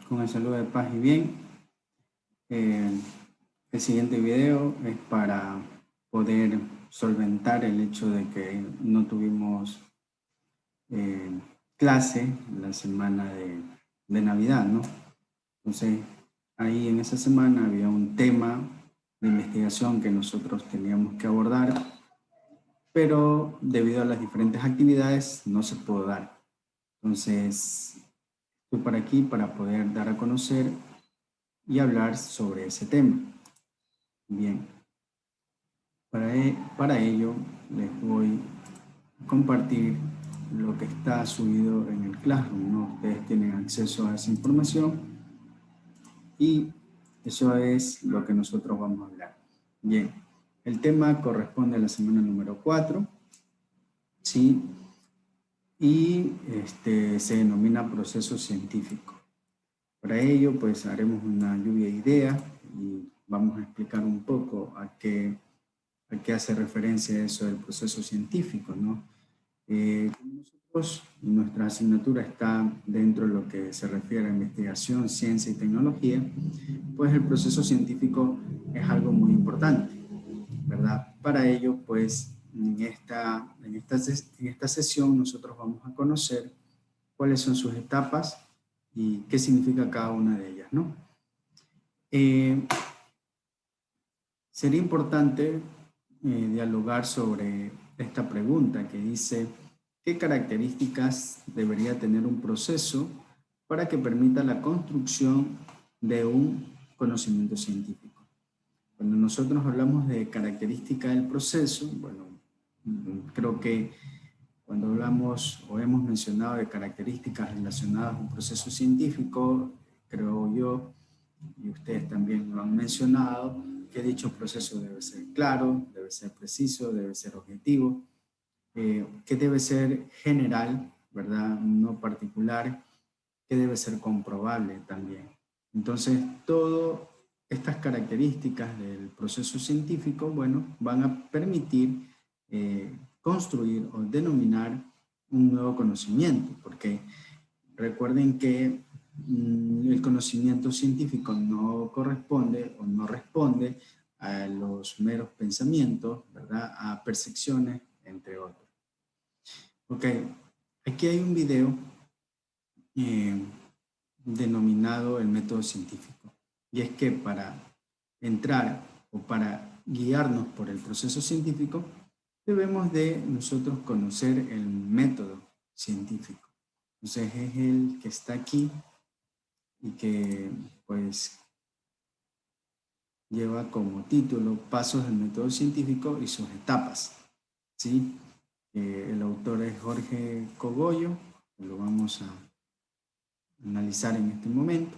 con el saludo de paz y bien. El siguiente video es para poder solventar el hecho de que no tuvimos clase la semana de Navidad, ¿no? Entonces, ahí en esa semana había un tema de investigación que nosotros teníamos que abordar, pero debido a las diferentes actividades no se pudo dar. Entonces, estoy por aquí para poder dar a conocer y hablar sobre ese tema. Bien, para ello les voy a compartir lo que está subido en el Classroom, ¿no? Ustedes tienen acceso a esa información y eso es lo que nosotros vamos a hablar. Bien, el tema corresponde a la semana número 4, ¿sí? Y se denomina proceso científico. Para ello, pues haremos una lluvia de ideas y vamos a explicar un poco a qué hace referencia eso del proceso científico, ¿no? Nosotros, nuestra asignatura está dentro de lo que se refiere a investigación, ciencia y tecnología, pues el proceso científico es algo muy importante, ¿verdad? Para ello, pues, en esta sesión nosotros vamos a conocer cuáles son sus etapas y qué significa cada una de ellas, ¿no? Sería importante dialogar sobre esta pregunta que dice: ¿qué características debería tener un proceso para que permita la construcción de un conocimiento científico? Cuando nosotros hablamos de características del proceso, bueno, creo que cuando hablamos o hemos mencionado de características relacionadas a un proceso científico, creo yo, y ustedes también lo han mencionado, que dicho proceso debe ser claro, debe ser preciso, debe ser objetivo, que debe ser general, ¿verdad? No particular, que debe ser comprobable también. Entonces, todas estas características del proceso científico, bueno, van a permitir construir o denominar un nuevo conocimiento, porque recuerden que el conocimiento científico no corresponde o no responde a los meros pensamientos, ¿verdad? A percepciones, entre otros. Ok, aquí hay un video denominado el método científico. Y es que para entrar o para guiarnos por el proceso científico, debemos de nosotros conocer el método científico. Entonces es el que está aquí y que pues lleva como título Pasos del método científico y sus etapas, ¿sí? El autor es Jorge Cogollo, lo vamos a analizar en este momento.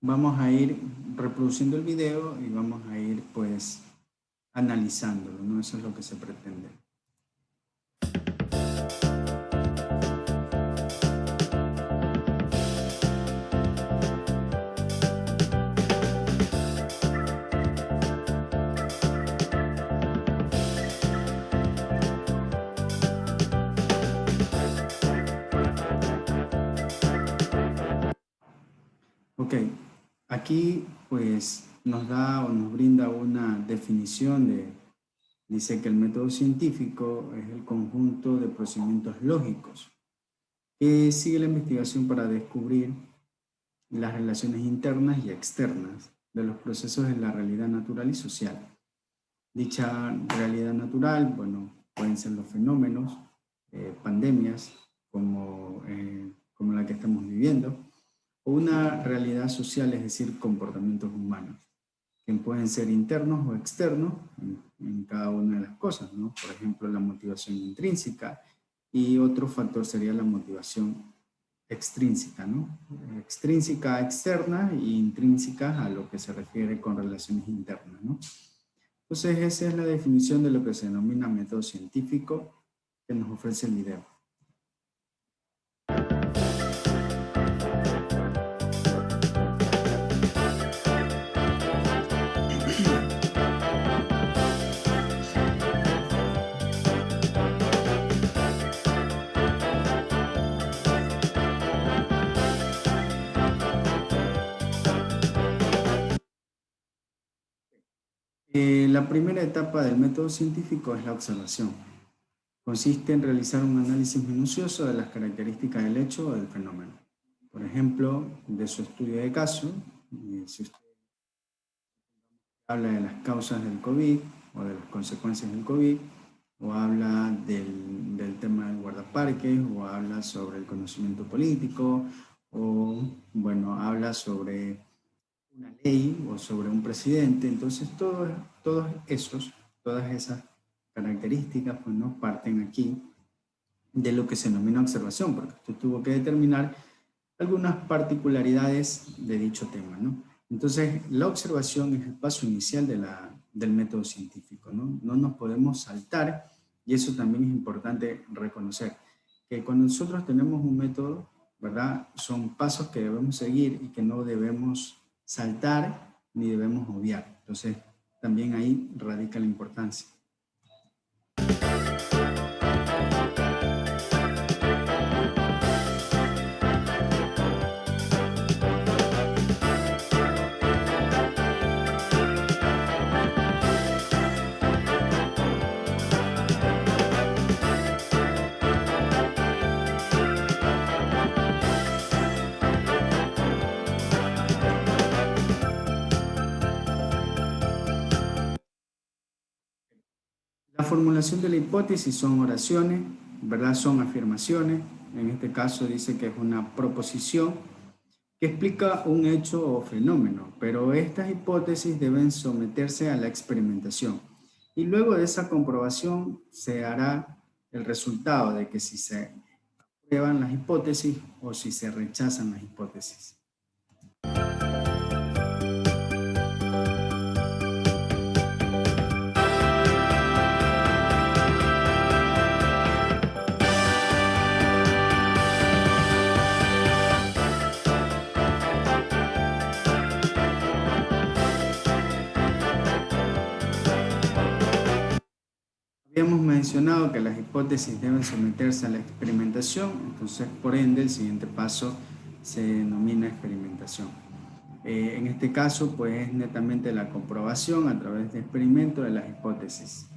Vamos a ir reproduciendo el video y vamos a ir pues analizándolo, ¿no? Eso es lo que se pretende. Ok, aquí pues nos da o nos brinda una definición dice que el método científico es el conjunto de procedimientos lógicos que sigue la investigación para descubrir las relaciones internas y externas de los procesos de la realidad natural y social. Dicha realidad natural, bueno, pueden ser los fenómenos, pandemias como la que estamos viviendo, o una realidad social, es decir, comportamientos humanos, que pueden ser internos o externos en cada una de las cosas, ¿no? Por ejemplo, la motivación intrínseca y otro factor sería la motivación extrínseca, ¿no? Extrínseca externa e intrínseca a lo que se refiere con relaciones internas, ¿no? Entonces, esa es la definición de lo que se denomina método científico que nos ofrece el video. La primera etapa del método científico es la observación. Consiste en realizar un análisis minucioso de las características del hecho o del fenómeno. Por ejemplo, de su estudio de caso, si usted habla de las causas del COVID o de las consecuencias del COVID, o habla del tema del guardaparques, o habla sobre el conocimiento político, o bueno, habla sobre una ley o sobre un presidente. Entonces todas esas características pues no parten aquí de lo que se denomina observación, porque usted tuvo que determinar algunas particularidades de dicho tema, ¿no? Entonces, la observación es el paso inicial del método científico, ¿no? No nos podemos saltar, y eso también es importante reconocer, que cuando nosotros tenemos un método, ¿verdad? Son pasos que debemos seguir y que no debemos saltar ni debemos obviar. Entonces, también ahí radica la importancia. La formulación de la hipótesis son oraciones, ¿verdad? Son afirmaciones. En este caso dice que es una proposición que explica un hecho o fenómeno, pero estas hipótesis deben someterse a la experimentación. Y luego de esa comprobación se hará el resultado de que si se aprueban las hipótesis o si se rechazan las hipótesis. Habíamos mencionado que las hipótesis deben someterse a la experimentación, entonces por ende el siguiente paso se denomina experimentación. En este caso pues es netamente la comprobación a través de experimento de las hipótesis.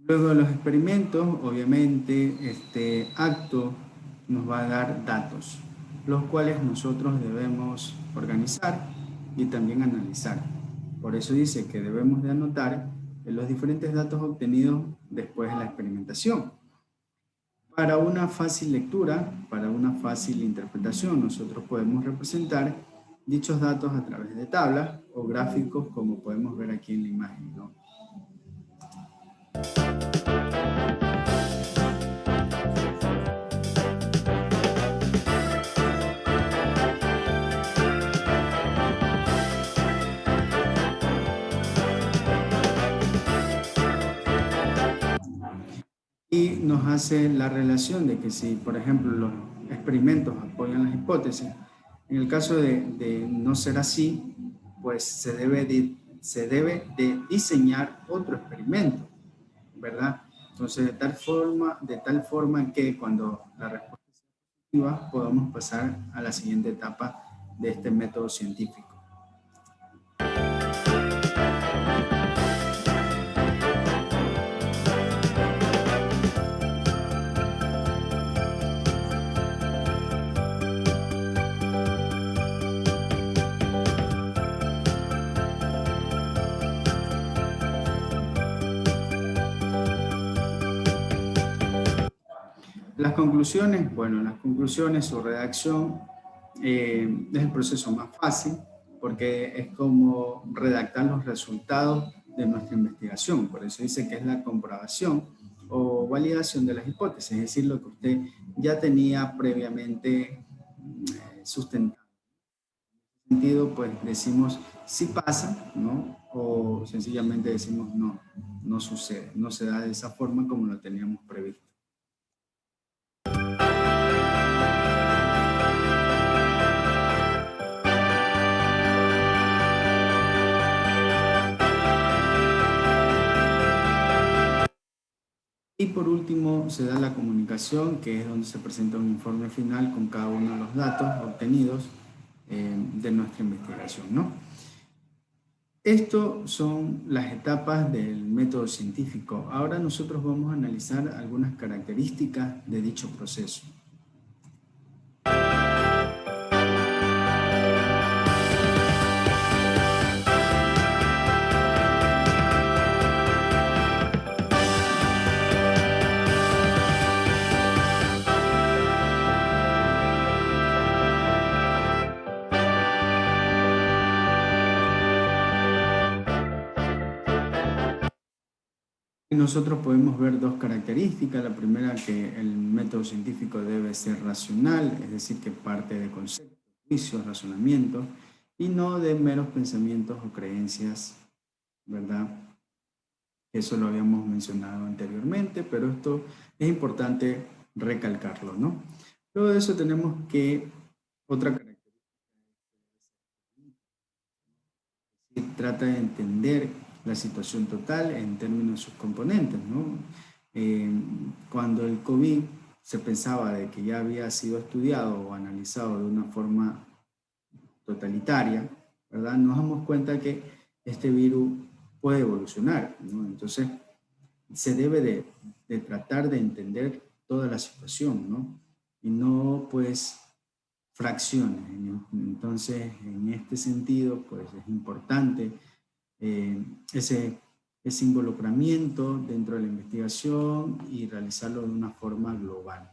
Luego de los experimentos, obviamente, este acto nos va a dar datos, los cuales nosotros debemos organizar y también analizar. Por eso dice que debemos de anotar los diferentes datos obtenidos después de la experimentación. Para una fácil lectura, para una fácil interpretación, nosotros podemos representar dichos datos a través de tablas o gráficos, como podemos ver aquí en la imagen, ¿no? Y nos hace la relación de que si, por ejemplo, los experimentos apoyan las hipótesis, en el caso de no ser así, pues se debe de diseñar otro experimento, ¿verdad? Entonces, de tal forma que cuando la respuesta sea positiva, podamos pasar a la siguiente etapa de este método científico. Las conclusiones, bueno, las conclusiones, su redacción es el proceso más fácil porque es como redactar los resultados de nuestra investigación. Por eso dice que es la comprobación o validación de las hipótesis, es decir, lo que usted ya tenía previamente sustentado. En ese sentido, pues decimos sí pasa, ¿no? O sencillamente decimos no, no sucede, no se da de esa forma como lo teníamos previsto. Y por último se da la comunicación, que es donde se presenta un informe final con cada uno de los datos obtenidos de nuestra investigación, ¿no? Esto son las etapas del método científico. Ahora nosotros vamos a analizar algunas características de dicho proceso. Y nosotros podemos ver dos características. La primera, que el método científico debe ser racional, es decir, que parte de conceptos, juicios, razonamientos, y no de meros pensamientos o creencias, ¿verdad? Eso lo habíamos mencionado anteriormente, pero esto es importante recalcarlo, ¿no? Luego de eso tenemos que otra característica que trata de entender la situación total en términos de sus componentes, ¿no? Cuando el COVID se pensaba de que ya había sido estudiado o analizado de una forma totalitaria, ¿verdad? Nos damos cuenta que este virus puede evolucionar, ¿no? Entonces, se debe de tratar de entender toda la situación, ¿no? Y no, pues, fracciones. Entonces, en este sentido, pues, es importante ese, ese involucramiento dentro de la investigación y realizarlo de una forma global.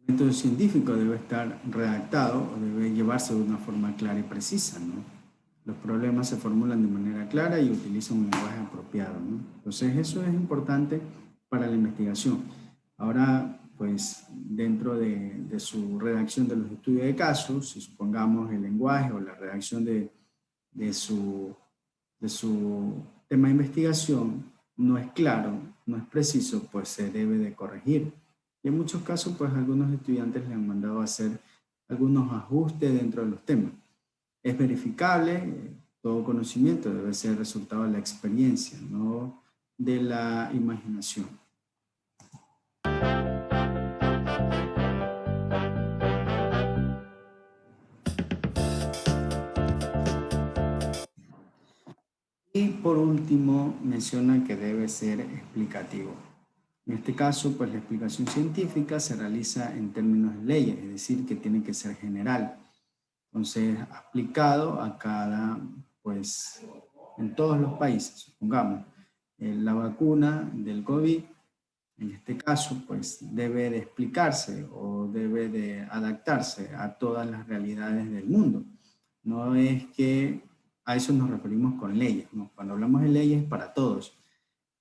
El método científico debe estar redactado o debe llevarse de una forma clara y precisa, ¿no? Los problemas se formulan de manera clara y utilizan un lenguaje apropiado, ¿no? Entonces, eso es importante para la investigación. Ahora, pues, dentro de su redacción de los estudios de casos, si supongamos el lenguaje o la redacción de su, de su tema de investigación no es claro, no es preciso, pues se debe de corregir. Y en muchos casos, pues algunos estudiantes le han mandado a hacer algunos ajustes dentro de los temas. Es verificable, todo conocimiento debe ser resultado de la experiencia, no de la imaginación. Y por último, menciona que debe ser explicativo. En este caso, pues la explicación científica se realiza en términos de leyes, es decir, que tiene que ser general. Entonces, aplicado a cada, pues, en todos los países, supongamos, la vacuna del COVID, en este caso, pues, debe de explicarse o debe de adaptarse a todas las realidades del mundo. No es que a eso nos referimos con leyes, ¿no? Cuando hablamos de leyes, para todos.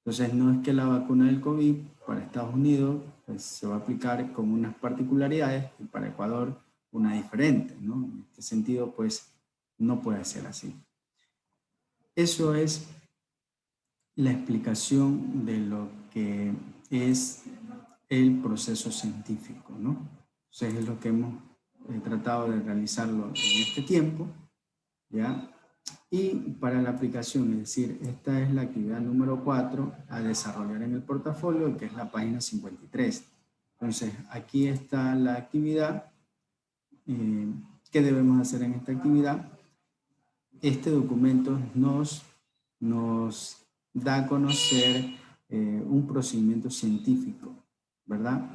Entonces, no es que la vacuna del COVID para Estados Unidos pues, se va a aplicar con unas particularidades y para Ecuador una diferente, ¿no? En este sentido, pues, no puede ser así. Eso es la explicación de lo que es el proceso científico, ¿no? Entonces, es lo que hemos tratado de realizarlo en este tiempo, ¿ya? Y para la aplicación, es decir, esta es la actividad número 4 a desarrollar en el portafolio, que es la página 53. Entonces, aquí está la actividad. ¿Qué debemos hacer en esta actividad? Este documento nos da a conocer un procedimiento científico, ¿verdad?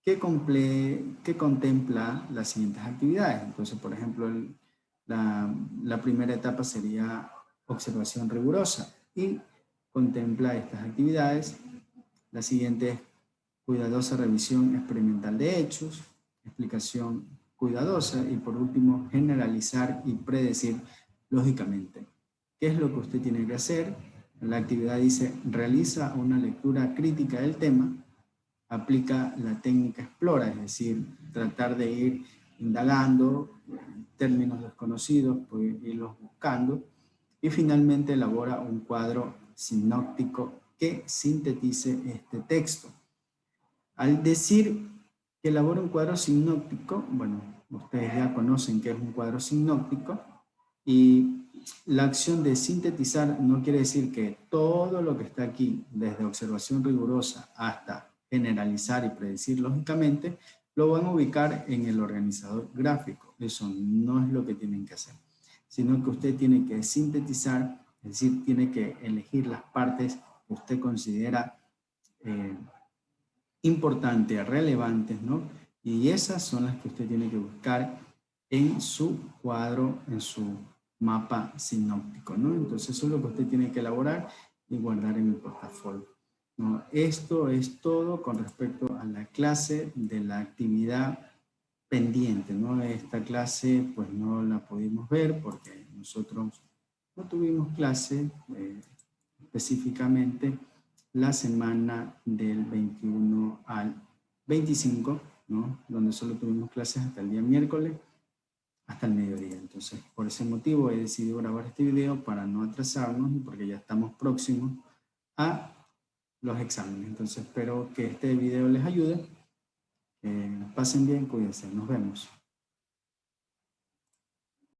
Que contempla las siguientes actividades. Entonces, por ejemplo, la primera etapa sería observación rigurosa y contempla estas actividades. La siguiente es cuidadosa revisión experimental de hechos. explicación cuidadosa y por último generalizar y predecir lógicamente. ¿Qué es lo que usted tiene que hacer? La actividad dice realiza una lectura crítica del tema, aplica la técnica explora, es decir, tratar de ir indagando términos desconocidos, pues irlos buscando y finalmente elabora un cuadro sinóptico que sintetice este texto. Al decir que elabora un cuadro sinóptico, bueno, ustedes ya conocen qué es un cuadro sinóptico y la acción de sintetizar no quiere decir que todo lo que está aquí, desde observación rigurosa hasta generalizar y predecir lógicamente, lo van a ubicar en el organizador gráfico. Eso no es lo que tienen que hacer, sino que usted tiene que sintetizar, es decir, tiene que elegir las partes que usted considera importantes, relevantes, ¿no? Y esas son las que usted tiene que buscar en su cuadro, en su mapa sinóptico, ¿no? Entonces eso es lo que usted tiene que elaborar y guardar en el portafolio, ¿no? Esto es todo con respecto a la clase de la actividad pendiente, ¿no? Esta clase pues no la pudimos ver porque nosotros no tuvimos clase específicamente la semana del 21 al 25, ¿no? Donde solo tuvimos clases hasta el día miércoles, hasta el mediodía. Entonces, por ese motivo he decidido grabar este video para no atrasarnos y porque ya estamos próximos a los exámenes. Entonces, espero que este video les ayude. Pasen bien, cuídense. Nos vemos.